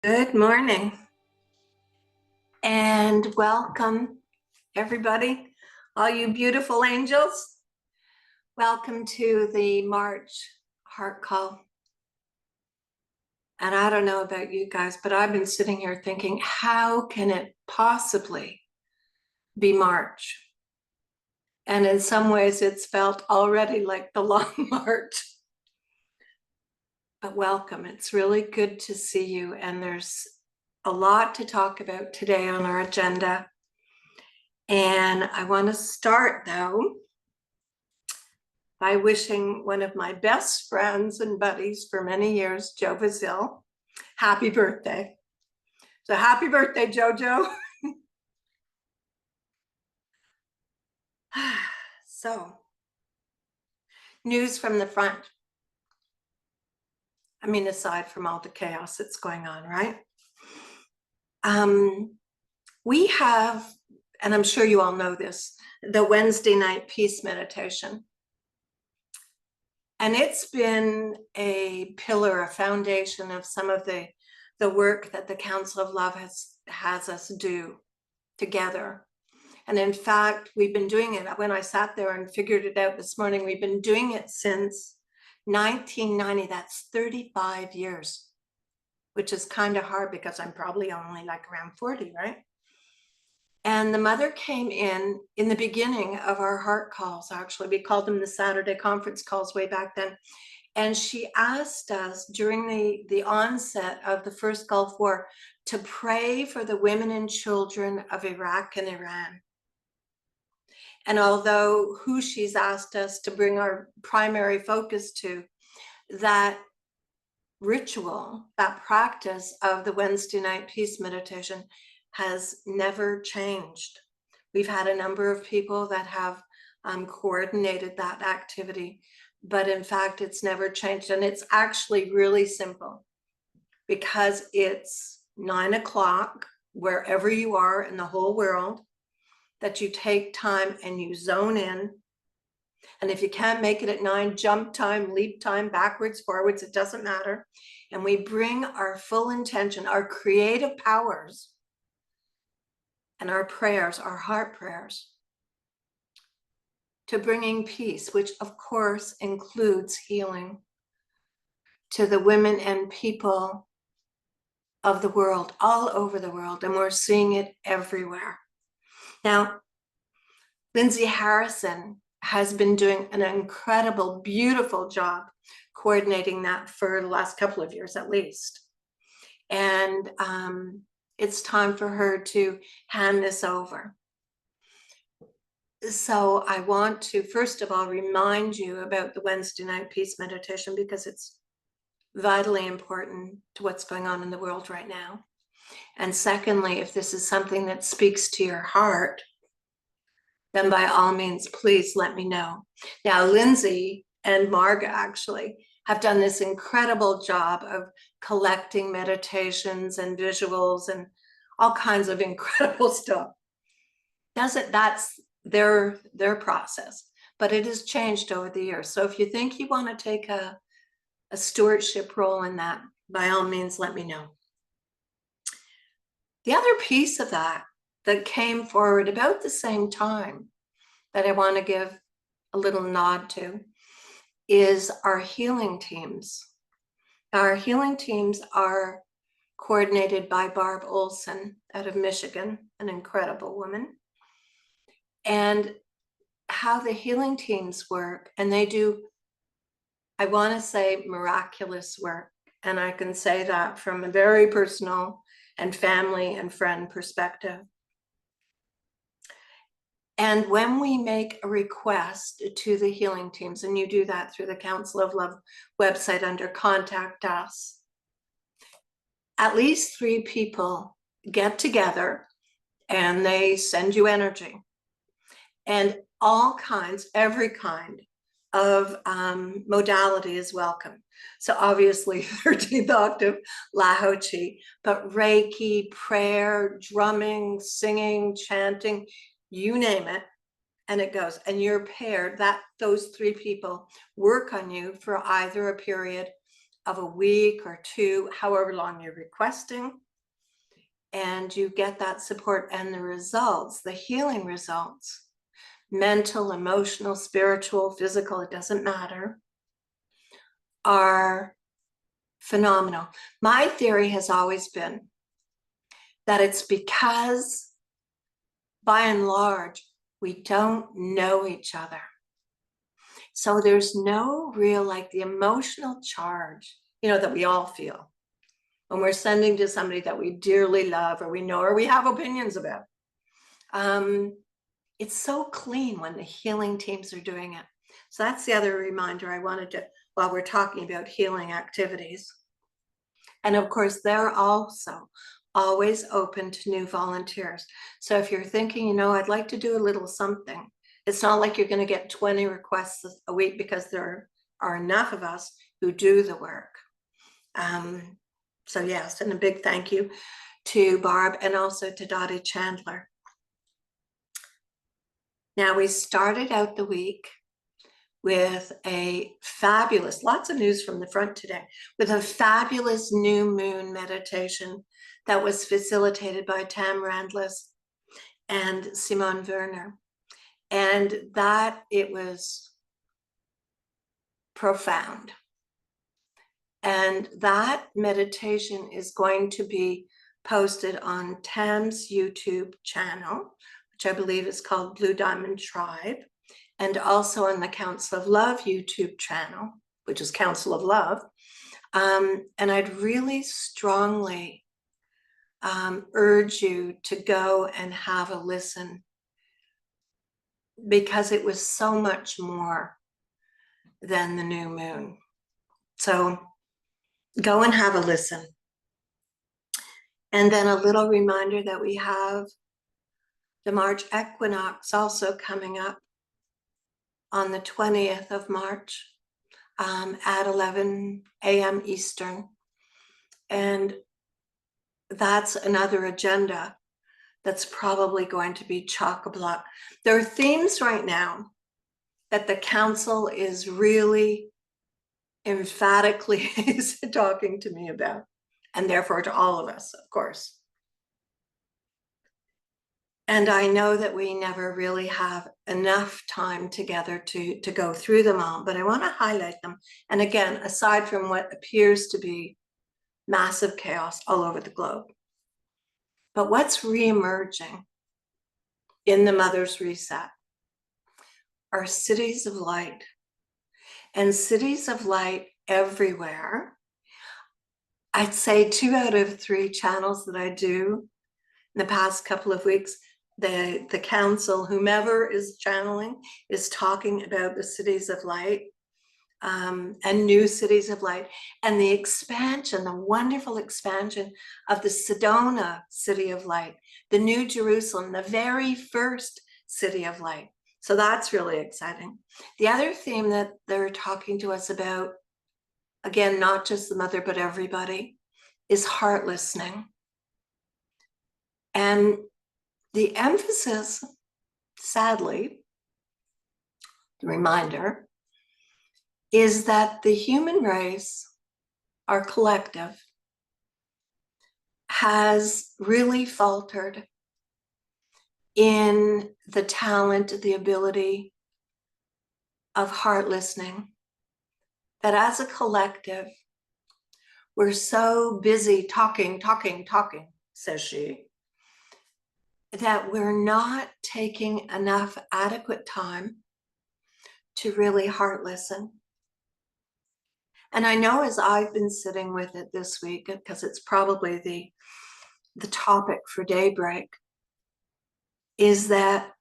Good morning and welcome, everybody, all you beautiful angels. Welcome to the March Heart Call. And I don't know about you guys, but I've been sitting here thinking, how can it possibly be March? And in some ways, it's felt already like the long March. But welcome. It's really good to see you. And there's a lot to talk about today on our agenda. And I want to start, though, by wishing one of my best friends and buddies for many years, Joe Vazil, happy birthday. So happy birthday, Jojo. So, news from the front. I mean, aside from all the chaos that's going on, right? We have, and I'm sure you all know this, the Wednesday night peace meditation. And it's been a pillar, a foundation of some of the work that the Council of Love has us do together. And in fact, we've been doing it. When I sat there and figured it out this morning, we've been doing it since 1990. That's 35 years, which is kind of hard because I'm probably only like around 40, right? And the mother came in the beginning of our heart calls, actually. We called them the Saturday conference calls way back then. And she asked us during the onset of the first Gulf War to pray for the women and children of Iraq and Iran. And although who she's asked us to bring our primary focus to, that ritual, that practice of the Wednesday night peace meditation has never changed. We've had a number of people that have coordinated that activity, but in fact, it's never changed. And it's actually really simple because it's 9 o'clock wherever you are in the whole world, that you take time and you zone in. And if you can't make it at 9, jump time, leap time, backwards, forwards, it doesn't matter. And we bring our full intention, our creative powers, and our prayers, our heart prayers, to bringing peace, which of course includes healing, to the women and people of the world, all over the world, and we're seeing it everywhere. Now, Lindsay Harrison has been doing an incredible, beautiful job coordinating that for the last couple of years at least. And it's time for her to hand this over. So I want to, first of all, remind you about the Wednesday night peace meditation because it's vitally important to what's going on in the world right now. And secondly, if this is something that speaks to your heart, then by all means, please let me know. Now, Lindsay and Marga actually have done this incredible job of collecting meditations and visuals and all kinds of incredible stuff. That's their process, but it has changed over the years. So if you think you want to take a stewardship role in that, by all means, let me know. The other piece of that came forward about the same time that I want to give a little nod to is our healing teams. Our healing teams are coordinated by Barb Olson out of Michigan, an incredible woman. And how the healing teams work, and they do, I want to say, miraculous work. And I can say that from a very personal and family and friend perspective. And when we make a request to the healing teams, and you do that through the Council of Love website under Contact Us, at least 3 people get together and they send you energy. And all kinds, every kind of modality is welcome. So obviously 13th octave, Lao Chi, but Reiki, prayer, drumming, singing, chanting, you name it, and it goes. And you're paired, that those 3 people work on you for either a period of a week or two, however long you're requesting, and you get that support, and the results, the healing results, mental, emotional, spiritual, physical, it doesn't matter, are phenomenal. My theory has always been that it's because, by and large, we don't know each other. So there's no real, like, the emotional charge, that we all feel when we're sending to somebody that we dearly love, or we know, or we have opinions about. It's so clean when the healing teams are doing it. So that's the other reminder I wanted to, while we're talking about healing activities. And of course, they're also always open to new volunteers. So if you're thinking, I'd like to do a little something, it's not like you're going to get 20 requests a week, because there are enough of us who do the work. So yes, and a big thank you to Barb and also to Dottie Chandler. Now, we started out the week with a fabulous, lots of news from the front today, with a fabulous new moon meditation that was facilitated by Tam Randless and Simone Werner. And that, it was profound. And that meditation is going to be posted on Tam's YouTube channel, which I believe is called Blue Diamond Tribe, and also on the Council of Love YouTube channel, which is Council of Love. And I'd really strongly urge you to go and have a listen, because it was so much more than the new moon. So go and have a listen. And then a little reminder that we have the March equinox also coming up on the 20th of March at 11 a.m. Eastern. And that's another agenda that's probably going to be chock-a-block. There are themes right now that the council is really emphatically talking to me about, and therefore to all of us, of course. And I know that we never really have enough time together to go through them all, but I want to highlight them. And again, aside from what appears to be massive chaos all over the globe, but what's reemerging in the Mother's Reset are cities of light, and cities of light everywhere. I'd say 2 out of 3 channels that I do in the past couple of weeks, the council, whomever is channeling, is talking about the cities of light, and new cities of light, and the expansion, the wonderful expansion of the Sedona city of light, the New Jerusalem, the very first city of light. So that's really exciting. The other theme that they're talking to us about, again, not just the mother, but everybody, is heart listening. And the emphasis, sadly, the reminder, is that the human race, our collective, has really faltered in the talent, the ability of heart listening. That as a collective, we're so busy talking, says she, that we're not taking enough adequate time to really heart listen. And I know, as I've been sitting with it this week, because it's probably the topic for Daybreak, is that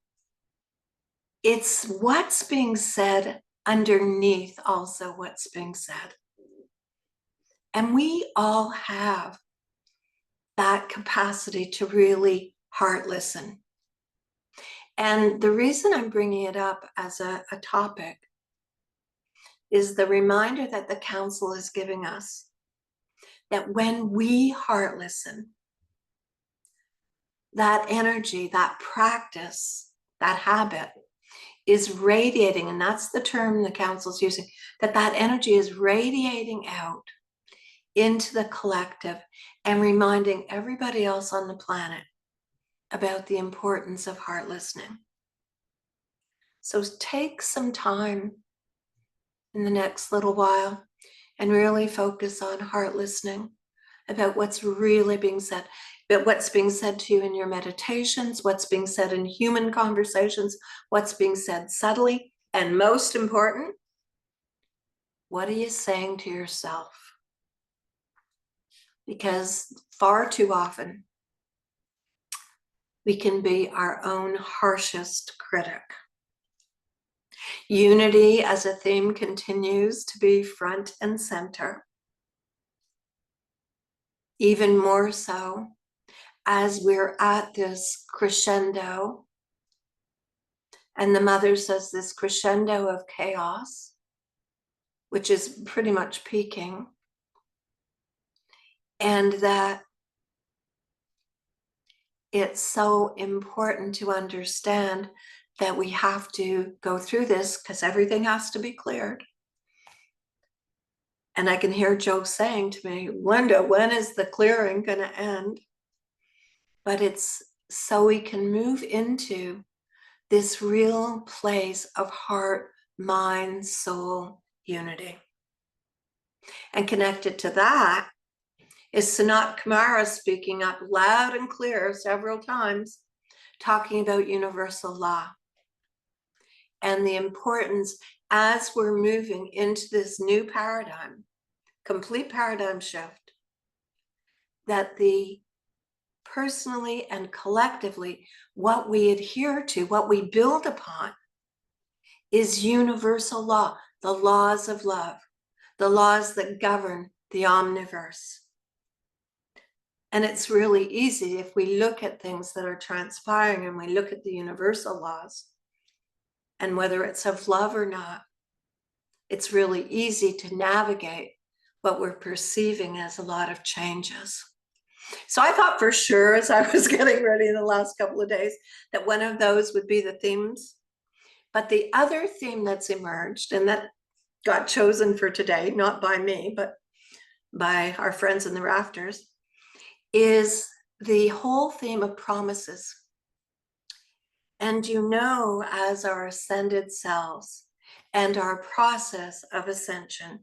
it's what's being said underneath also what's being said. And we all have that capacity to really heart listen. And the reason I'm bringing it up as a topic is the reminder that the council is giving us, that when we heart listen, that energy, that practice, that habit is radiating, and that's the term the council's using, that energy is radiating out into the collective and reminding everybody else on the planet about the importance of heart listening. So take some time in the next little while and really focus on heart listening about what's really being said, about what's being said to you in your meditations, what's being said in human conversations, what's being said subtly, and most important, what are you saying to yourself? Because far too often, we can be our own harshest critic. Unity as a theme continues to be front and center. Even more so as we're at this crescendo, and the mother says this crescendo of chaos, which is pretty much peaking, and that it's so important to understand that we have to go through this because everything has to be cleared. And I can hear Joe saying to me, Linda, when is the clearing going to end? But it's so we can move into this real place of heart, mind, soul unity. And connected to that is Sanat Kumara speaking up loud and clear several times, talking about universal law and the importance as we're moving into this new paradigm, complete paradigm shift, that the personally and collectively, what we adhere to, what we build upon, is universal law, the laws of love, the laws that govern the omniverse. And it's really easy if we look at things that are transpiring and we look at the universal laws, and whether it's of love or not, it's really easy to navigate what we're perceiving as a lot of changes. So I thought for sure, as I was getting ready in the last couple of days, that one of those would be the themes. But the other theme that's emerged, and that got chosen for today, not by me, but by our friends in the rafters, is the whole theme of promises. And you know, as our ascended selves and our process of ascension,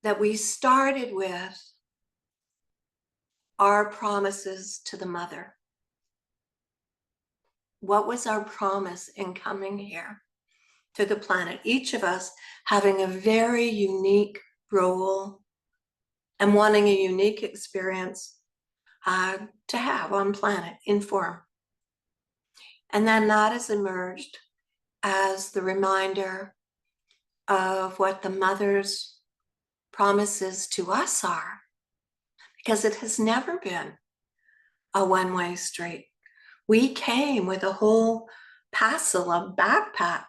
that we started with our promises to the mother. What was our promise in coming here to the planet? Each of us having a very unique role and wanting a unique experience to have on planet in form. And then that has emerged as the reminder of what the mother's promises to us are, because it has never been a one-way street. We came with a whole parcel, a backpack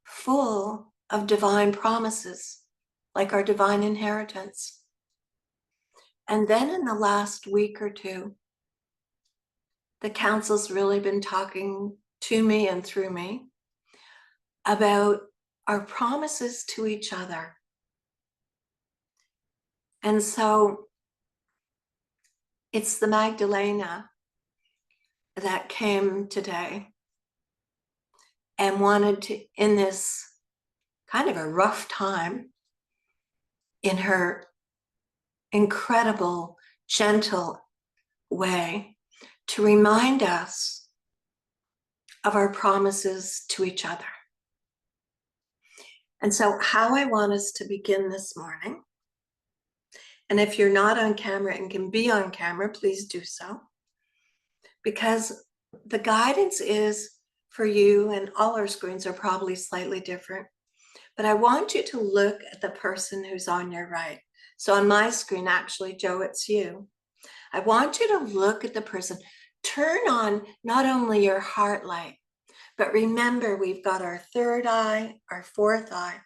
full of divine promises, like our divine inheritance. And then in the last week or two, the council's really been talking to me and through me about our promises to each other. And so it's the Magdalena that came today and wanted to, in this kind of a rough time, in her incredible, gentle way, to remind us of our promises to each other. And so how I want us to begin this morning, and if you're not on camera and can be on camera, please do so, because the guidance is for you, and all our screens are probably slightly different, but I want you to look at the person who's on your right. So on my screen, actually, Joe, it's you. I want you to look at the person. Turn on not only your heart light, but remember we've got our third eye, our fourth eye,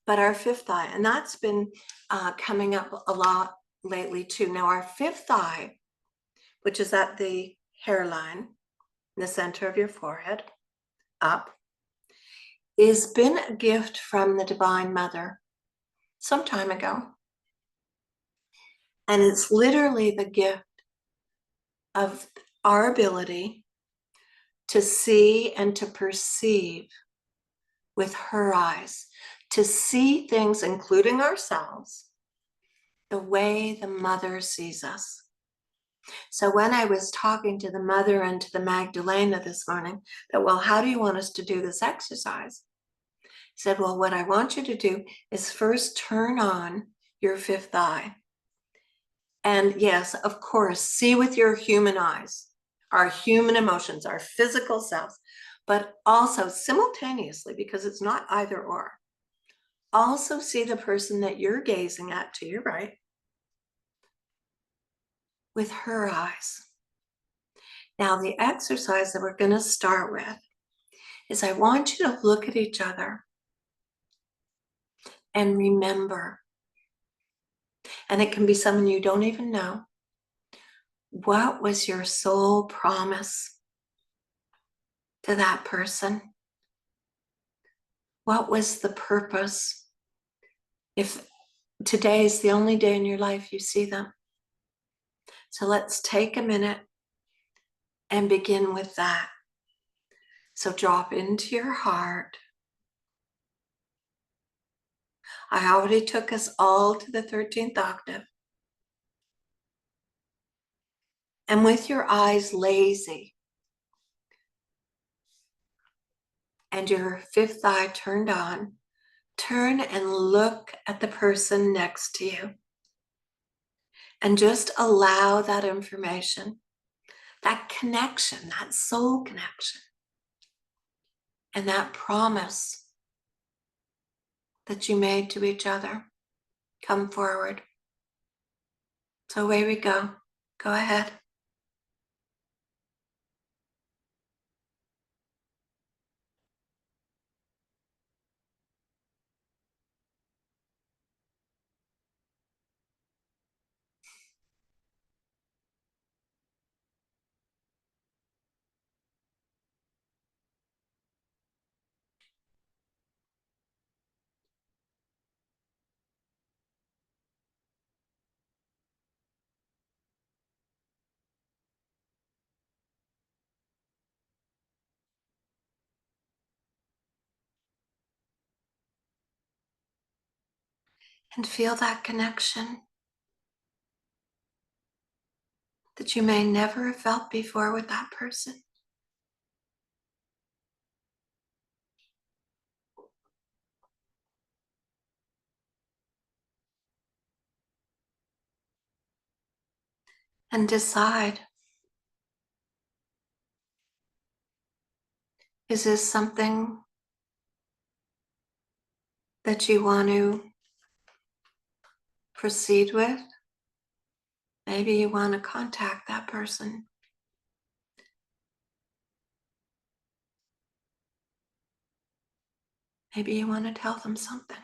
but our fifth eye. And that's been coming up a lot lately too. Now our fifth eye, which is at the hairline, in the center of your forehead, up, has been a gift from the Divine Mother some time ago. And it's literally the gift of our ability to see and to perceive with her eyes, to see things, including ourselves, the way the mother sees us. So when I was talking to the mother and to the Magdalena this morning, that, well, how do you want us to do this exercise? I said, well, what I want you to do is first turn on your fifth eye. And yes, of course, see with your human eyes, our human emotions, our physical selves, but also simultaneously, because it's not either or, also see the person that you're gazing at to your right with her eyes. Now, the exercise that we're going to start with is I want you to look at each other and remember, and it can be someone you don't even know, what was your soul promise to that person? What was the purpose? If today is the only day in your life you see them. So let's take a minute and begin with that. So drop into your heart. I already took us all to the 13th octave. And with your eyes lazy and your fifth eye turned on, turn and look at the person next to you. And just allow that information, that connection, that soul connection, and that promise that you made to each other come forward. So away we go. Go ahead. And feel that connection that you may never have felt before with that person. And decide, is this something that you want to proceed with? Maybe you want to contact that person. Maybe you want to tell them something.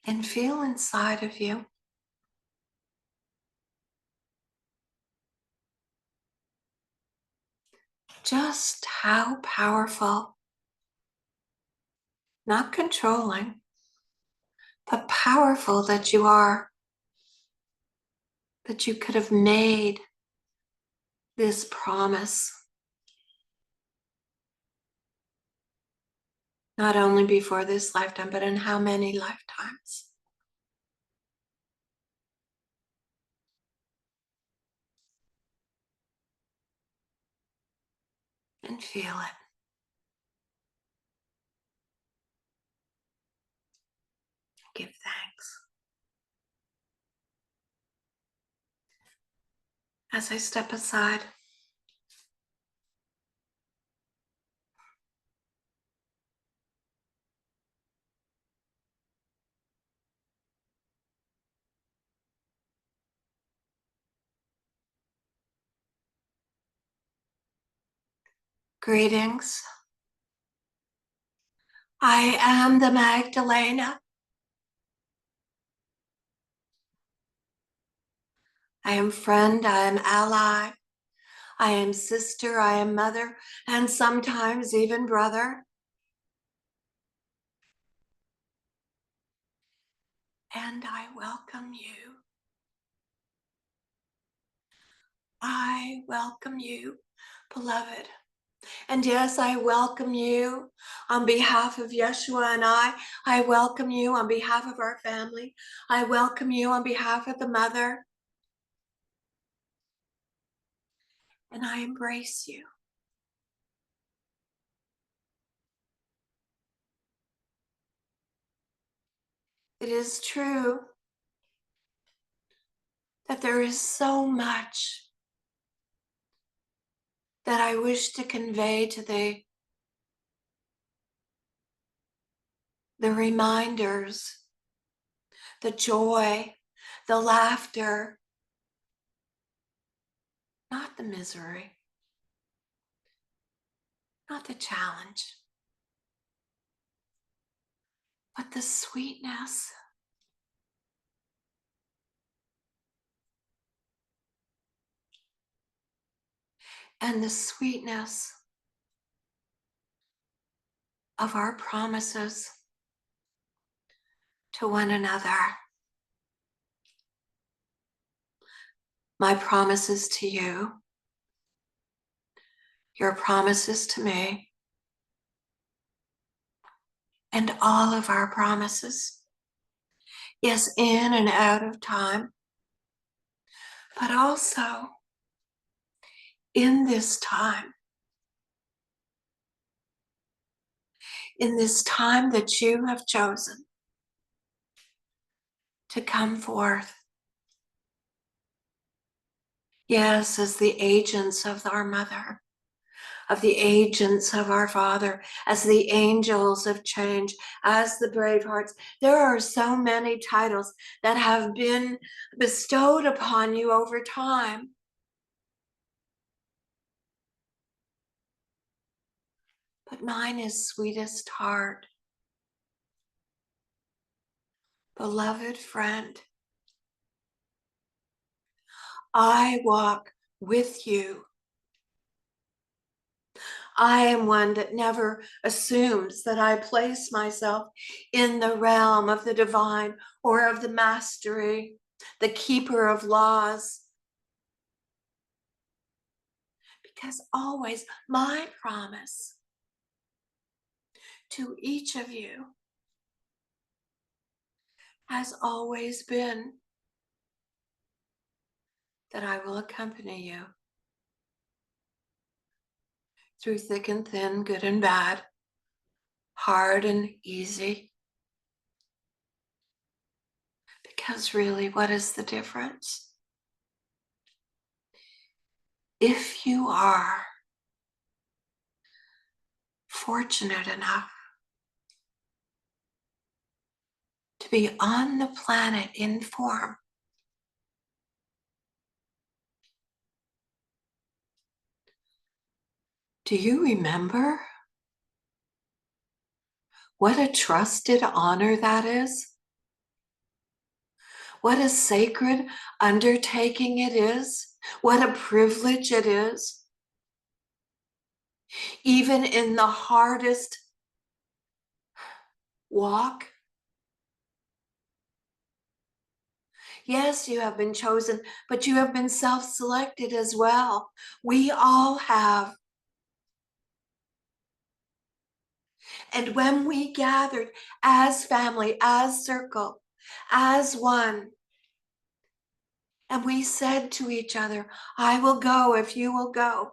And feel inside of you just how powerful, not controlling, but powerful that you are, that you could have made this promise, not only before this lifetime, but in how many lifetimes. And feel it. Give thanks. As I step aside, greetings. I am the Magdalena. I am friend, I am ally, I am sister, I am mother, and sometimes even brother. And I welcome you. I welcome you, beloved. And yes, I welcome you on behalf of Yeshua and I welcome you on behalf of our family. I welcome you on behalf of the mother. And I embrace you. It is true that there is so much that I wish to convey to the reminders, the joy, the laughter, not the misery, not the challenge, but the sweetness. And the sweetness of our promises to one another. My promises to you, your promises to me, and all of our promises. Yes, in and out of time, but also in this time that you have chosen to come forth. Yes, as the agents of our mother, of the agents of our Father, as the angels of change, as the brave hearts. There are so many titles that have been bestowed upon you over time. But mine is sweetest heart. Beloved friend, I walk with you. I am one that never assumes that I place myself in the realm of the divine or of the mastery, the keeper of laws. Because always my promise to each of you has always been that I will accompany you through thick and thin, good and bad, hard and easy. Because really, what is the difference? If you are fortunate enough to be on the planet in form, do you remember what a trusted honor that is? What a sacred undertaking it is. What a privilege it is. Even in the hardest walk. Yes, you have been chosen, but you have been self-selected as well. We all have. And when we gathered as family, as circle, as one, and we said to each other, I will go if you will go.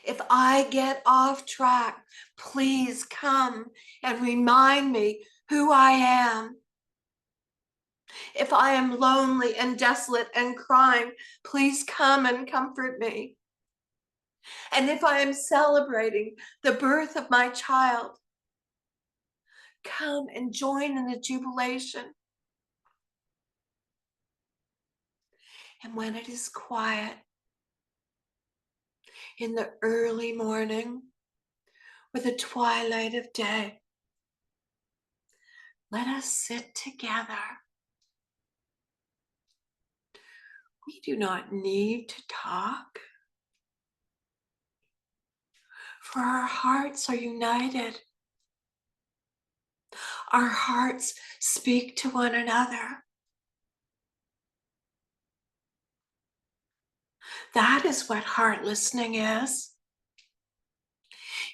If I get off track, please come and remind me who I am. If I am lonely and desolate and crying, please come and comfort me. And if I am celebrating the birth of my child, come and join in the jubilation. And when it is quiet in the early morning or the twilight of day, let us sit together We do not need to talk, for our hearts are united. Our hearts speak to one another. That is what heart listening is.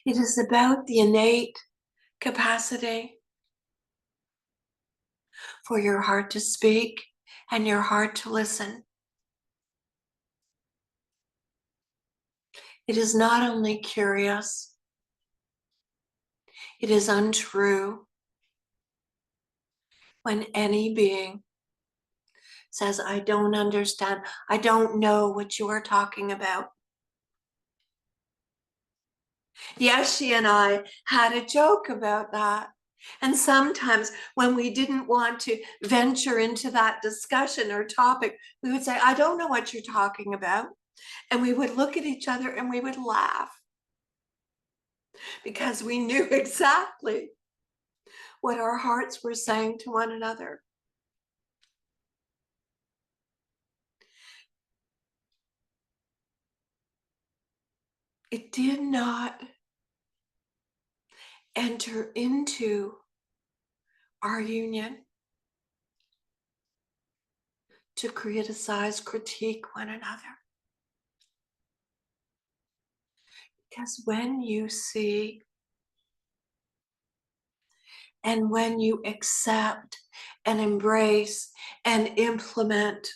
It is about the innate capacity for your heart to speak and your heart to listen. It is not only curious, it is untrue when any being says, I don't understand, I don't know what you are talking about. Yeshi and I had a joke about that. And sometimes when we didn't want to venture into that discussion or topic, we would say, I don't know what you're talking about. And we would look at each other and we would laugh because we knew exactly what our hearts were saying to one another. It did not enter into our union to criticize, critique one another. Because when you see and when you accept and embrace and implement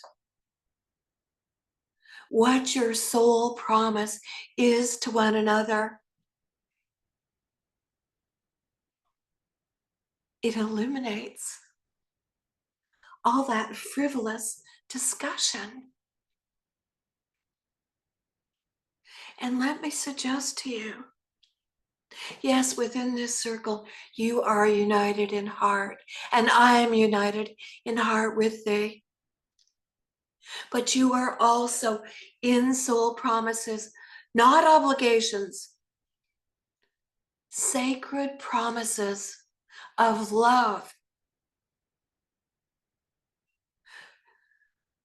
what your soul promise is to one another, it eliminates all that frivolous discussion. And let me suggest to you, yes, within this circle, you are united in heart, and I am united in heart with thee. But you are also in soul promises, not obligations, sacred promises of love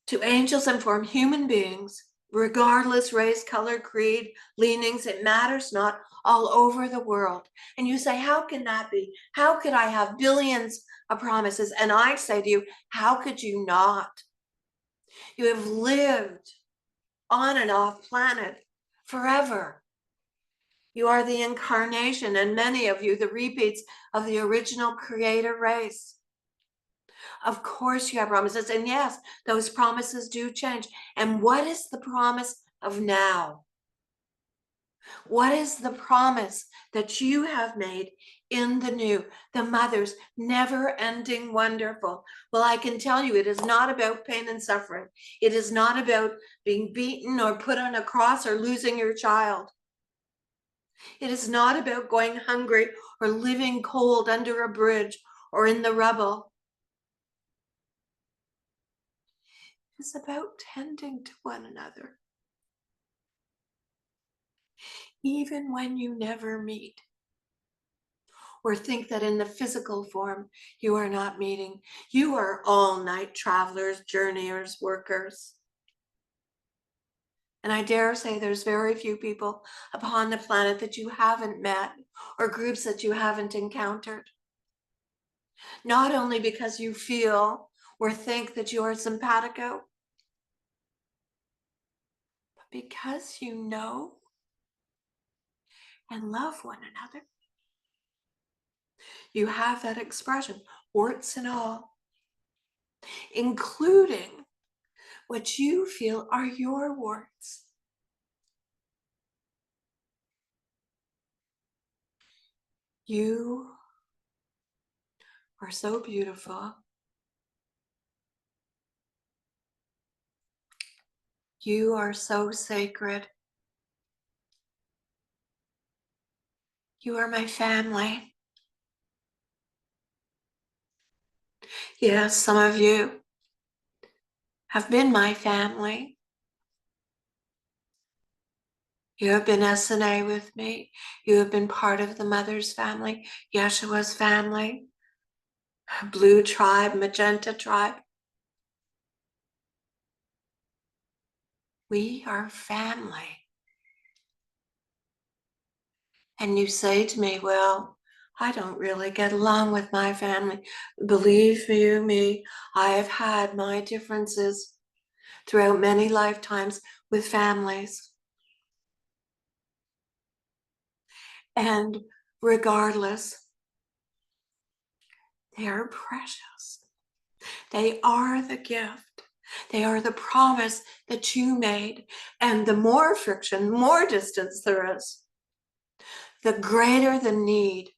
to angels and from human beings, regardless race, color, creed, leanings, it matters not, all over the world. And you say, how can that be? How could I have billions of promises? And I say to you, how could you not? You have lived on and off planet forever. You are the incarnation, and many of you, the repeats of the original creator race. Of course you have promises, and yes, those promises do change. And what is the promise of now? What is the promise that you have made in the new? The mother's never-ending wonderful. Well, I can tell you, it is not about pain and suffering. It is not about being beaten or put on a cross or losing your child. It is not about going hungry or living cold under a bridge or in the rubble. It's about tending to one another. Even when you never meet, or think that in the physical form you are not meeting, you are all night travelers, journeyers, workers. And I dare say there's very few people upon the planet that you haven't met or groups that you haven't encountered. Not only because you feel or think that you are simpatico, but because you know and love one another. You have that expression, warts and all, including what you feel are your warts. You are so beautiful. You are so sacred. You are my family. Yes, some of you have been my family. You have been SNA with me. You have been part of the mother's family, Yeshua's family, blue tribe, magenta tribe. We are family. And you say to me, well, I don't really get along with my family. Believe you me, I have had my differences throughout many lifetimes with families. And regardless, they are precious. They are the gift. They are the promise that you made. And the more friction, more distance there is, the greater the need,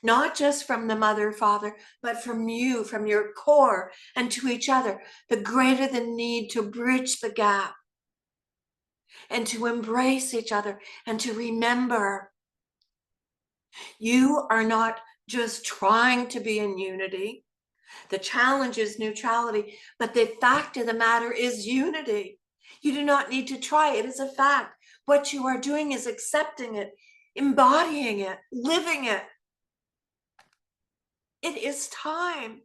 not just from the mother, father, but from you, from your core and to each other, the greater the need to bridge the gap and to embrace each other and to remember you are not just trying to be in unity. The challenge is neutrality, but the fact of the matter is unity. You do not need to try. It is a fact. What you are doing is accepting it, embodying it, living it. It is time.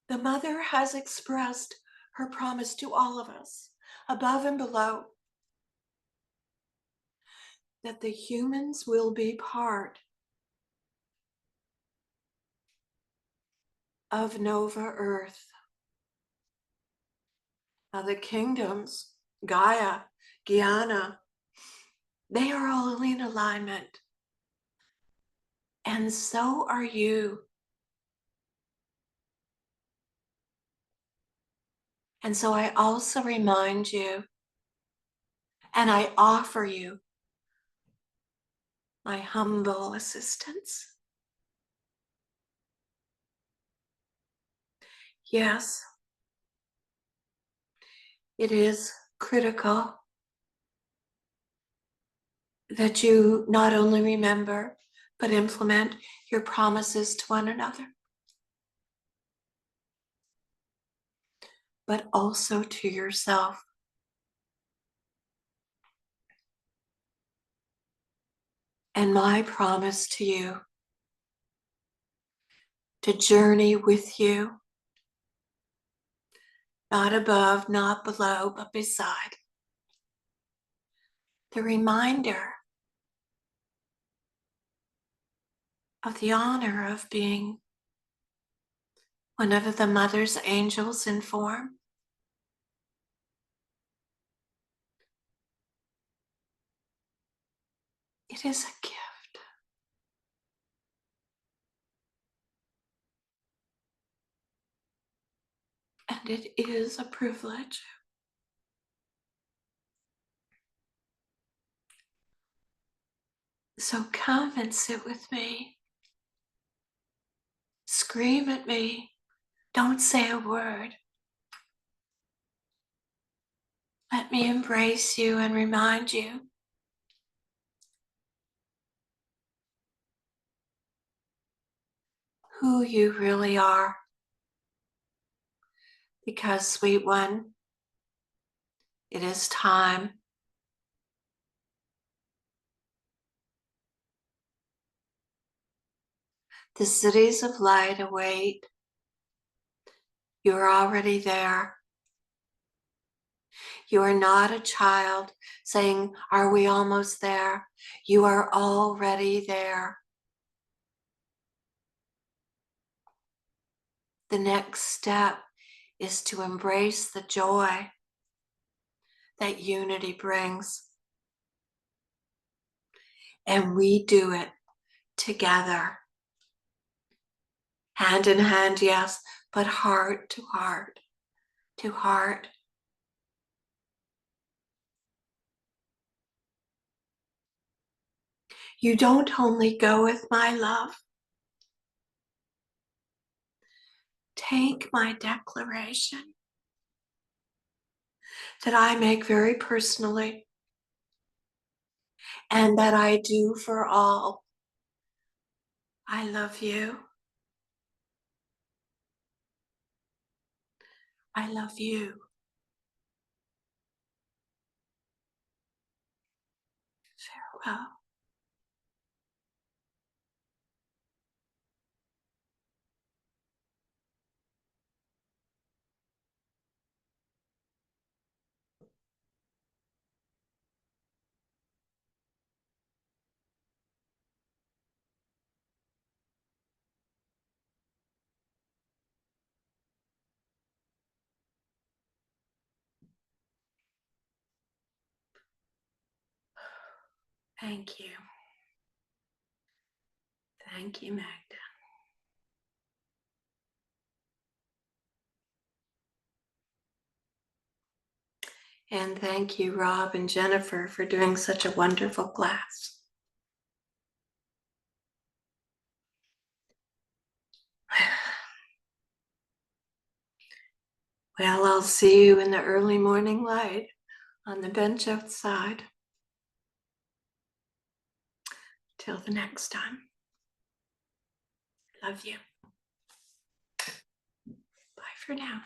The mother has expressed her promise to all of us, above and below, that the humans will be part of Nova Earth. Now, the kingdoms, Gaia, Guyana, they are all in alignment. And so are you. And so I also remind you, and I offer you my humble assistance. Yes, it is critical that you not only remember, but implement your promises to one another, but also to yourself. And my promise to you, to journey with you, not above, not below, but beside. The reminder of the honor of being one of the mother's angels in form. It is a gift. And it is a privilege. So come and sit with me. Scream at me. Don't say a word. Let me embrace you and remind you who you really are. Because, sweet one, it is time. The cities of light await. You're already there. You are not a child saying, are we almost there? You are already there. The next step is to embrace the joy that unity brings. And we do it together. Hand in hand, yes, but heart to heart, to heart. You don't only go with my love. Take my declaration that I make very personally and that I do for all. I love you. I love you. Farewell. Thank you. Thank you, Magda. And thank you, Rob and Jennifer, for doing such a wonderful class. Well, I'll see you in the early morning light on the bench outside. Till the next time. Love you. Bye for now.